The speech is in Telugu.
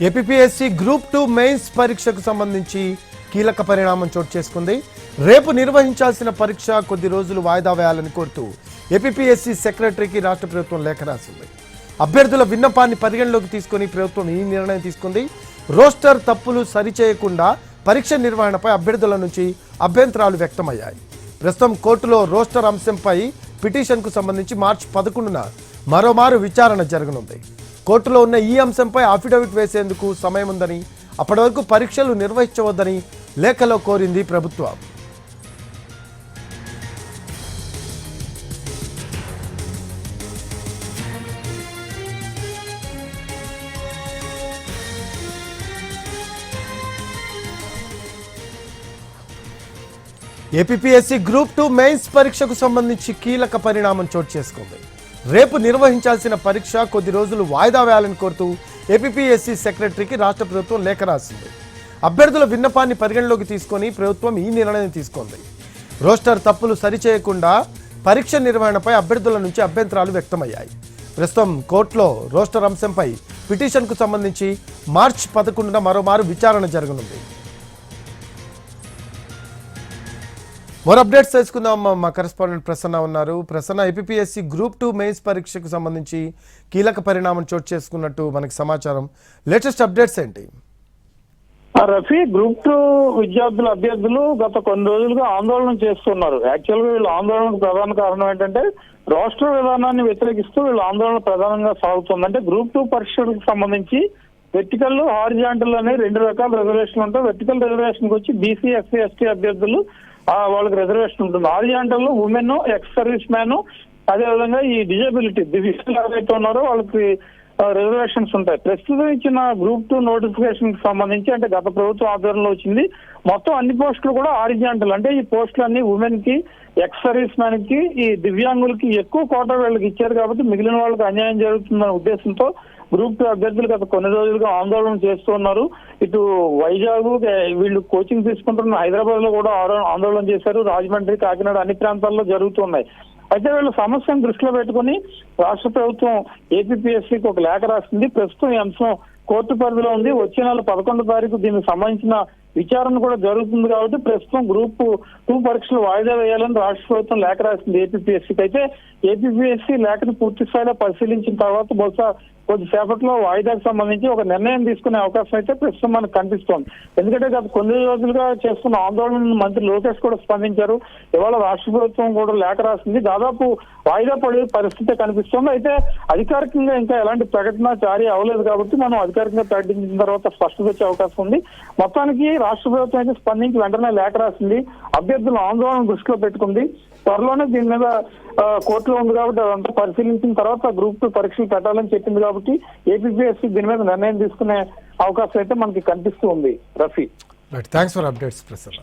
ఏపీఎస్సీ గ్రూప్ 2 మెయిన్స్ పరీక్షకు సంబంధించి కీలక పరిణామం చోటు చేసుకుంది. రేపు నిర్వహించాల్సిన పరీక్ష కొద్ది రోజులు వాయిదా వేయాలని కోరుతూ ఏపీఎస్సీ సెక్రటరీకి రాష్ట్ర ప్రభుత్వం లేఖ రాసింది. అభ్యర్థుల విన్నపాన్ని పరిగణలోకి తీసుకుని ప్రభుత్వం ఈ నిర్ణయం తీసుకుంది. రోస్టర్ తప్పులు సరిచేయకుండా పరీక్ష నిర్వహణపై అభ్యర్థుల నుంచి అభ్యంతరాలు వ్యక్తమయ్యాయి. ప్రస్తుతం కోర్టులో రోస్టర్ అంశంపై పిటిషన్కు సంబంధించి మార్చి 11న మరోమారు విచారణ జరగనుంది. కోర్టులో ఉన్న ఈ అంశంపై అఫిడవిట్ వేసేందుకు సమయం ఉందని, అప్పటి వరకు పరీక్షలు నిర్వహించవద్దని లేఖలో కోరింది ప్రభుత్వం. ఏపీఎస్సీ గ్రూప్ 2 మెయిన్స్ పరీక్షకు సంబంధించి కీలక పరిణామం చోటు చేసుకుంది. రేపు నిర్వహించాల్సిన పరీక్ష కొద్ది రోజులు వాయిదా వేయాలని కోరుతూ ఏపీఎస్సీ సెక్రటరీకి రాష్ట్ర ప్రభుత్వం లేఖ రాసింది. అభ్యర్థుల విన్నపాన్ని పరిగణలోకి తీసుకొని ప్రభుత్వం ఈ నిర్ణయం తీసుకుంది. రోస్టర్ తప్పులు సరిచేయకుండా పరీక్ష నిర్వహణపై అభ్యర్థుల నుంచి అభ్యంతరాలు వ్యక్తమయ్యాయి. ప్రస్తుతం కోర్టులో రోస్టర్ అంశంపై పిటిషన్కు సంబంధించి మార్చి 11న మరోమారు విచారణ జరగనుంది. మరో అప్డేట్స్ తెలుసుకుందాం. మా కరెస్పాండెంట్ ప్రసన్న ఉన్నారు. ప్రసన్న, ఏపీఎస్సీ గ్రూప్ 2 మెయిన్స్ పరీక్షకు సంబంధించి కీలక పరిణామం చోటు చేసుకున్నట్టు మనకి సమాచారం. లేటెస్ట్ అప్డేట్స్ ఏంటి? రఫీ, గ్రూప్ 2 విద్యార్థుల అభ్యర్థులు గత కొన్ని రోజులుగా ఆందోళన చేస్తున్నారు. యాక్చువల్ గా వీళ్ళ ఆందోళనకు ప్రధాన కారణం ఏంటంటే రాష్ట్ర విధానాన్ని వ్యతిరేకిస్తూ వీళ్ళ ఆందోళన ప్రధానంగా సాగుతుంది. అంటే గ్రూప్ 2 పరీక్షలకు సంబంధించి వెర్టికల్, హారిజాంటల్ అనే 2 రకాల రిజర్వేషన్లు ఉంటాయి. వెర్టికల్ రిజర్వేషన్ వచ్చి బీసీ, ఎస్సీ, ఎస్టీ అభ్యర్థులు వాళ్ళకి రిజర్వేషన్ ఉంటుంది. హారిజాంటల్ లో ఉమెన్, ఎక్స్ సర్వీస్ మ్యాన్, అదేవిధంగా ఈ డిజబిలిటీ దివ్యాంగులు ఎవరైతే ఉన్నారో వాళ్ళకి రిజర్వేషన్స్ ఉంటాయి. ప్రస్తుతం ఇచ్చిన గ్రూప్ 2 నోటిఫికేషన్ కి సంబంధించి, అంటే గత ప్రభుత్వం ఆధ్వర్యంలో వచ్చింది, మొత్తం అన్ని పోస్టులు కూడా హారిజాంటల్. అంటే ఈ పోస్టులు అన్ని ఉమెన్ కి, ఎక్స్ సర్వీస్ మ్యాన్ కి, ఈ దివ్యాంగులకి ఎక్కువ కోటా వీళ్ళకి ఇచ్చారు కాబట్టి మిగిలిన వాళ్ళకి అన్యాయం జరుగుతుందనే ఉద్దేశంతో గ్రూప్ 2 అభ్యర్థులు గత కొన్ని రోజులుగా ఆందోళన చేస్తూ ఉన్నారు. ఇటు వైజాగ్, వీళ్ళు కోచింగ్ తీసుకుంటున్న హైదరాబాద్ లో కూడా ఆందోళన చేశారు. రాజమండ్రి, కాకినాడ అన్ని ప్రాంతాల్లో జరుగుతున్నాయి. అయితే వీళ్ళ సమస్యను దృష్టిలో పెట్టుకుని రాష్ట్ర ప్రభుత్వం ఏపీఎస్సీకి ఒక లేఖ రాసింది. ప్రస్తుతం ఈ అంశం కోర్టు పరిధిలో ఉంది. వచ్చే నెల 11వ తారీఖు దీనికి సంబంధించిన విచారణ కూడా జరుగుతుంది కాబట్టి ప్రస్తుతం గ్రూప్ 2 పరీక్షలు వాయిదా వేయాలని రాష్ట్ర ప్రభుత్వం లేఖ రాసింది ఏపీఎస్సీకి. అయితే ఏపీఎస్సీ లేఖను పూర్తి స్థాయిలో పరిశీలించిన తర్వాత బహుశా కొద్దిసేపట్లో వాయిదాకు సంబంధించి ఒక నిర్ణయం తీసుకునే అవకాశం అయితే ప్రస్తుతం మనకు కనిపిస్తోంది. ఎందుకంటే గత కొన్ని రోజులుగా చేస్తున్న ఆందోళన మంత్రి లోకేష్ కూడా స్పందించారు. ఇవాళ రాష్ట్ర ప్రభుత్వం కూడా లేఖ రాసింది. దాదాపు వాయిదా పడే పరిస్థితి కనిపిస్తోంది. అయితే అధికారికంగా ఇంకా ఎలాంటి ప్రకటన జారీ అవ్వలేదు కాబట్టి మనం అధికారికంగా ప్రకటించిన తర్వాత స్పష్టత వచ్చే అవకాశం ఉంది. మొత్తానికి రాష్ట్ర ప్రభుత్వం అయితే స్పందించి వెంటనే లేఖ రాసింది. అభ్యర్థుల ఆందోళన దృష్టిలో పెట్టుకుంది. త్వరలోనే దీని మీద కోర్టులో ఉంది కాబట్టి అదంతా పరిశీలించిన తర్వాత గ్రూప్ 2 పరీక్షలు పెట్టాలని చెప్పింది కాబట్టి ఏపీఎస్సీ దీని మీద నిర్ణయం తీసుకునే అవకాశం అయితే మనకి కనిపిస్తూ ఉంది. Rafi, thanks for updates Prasanna.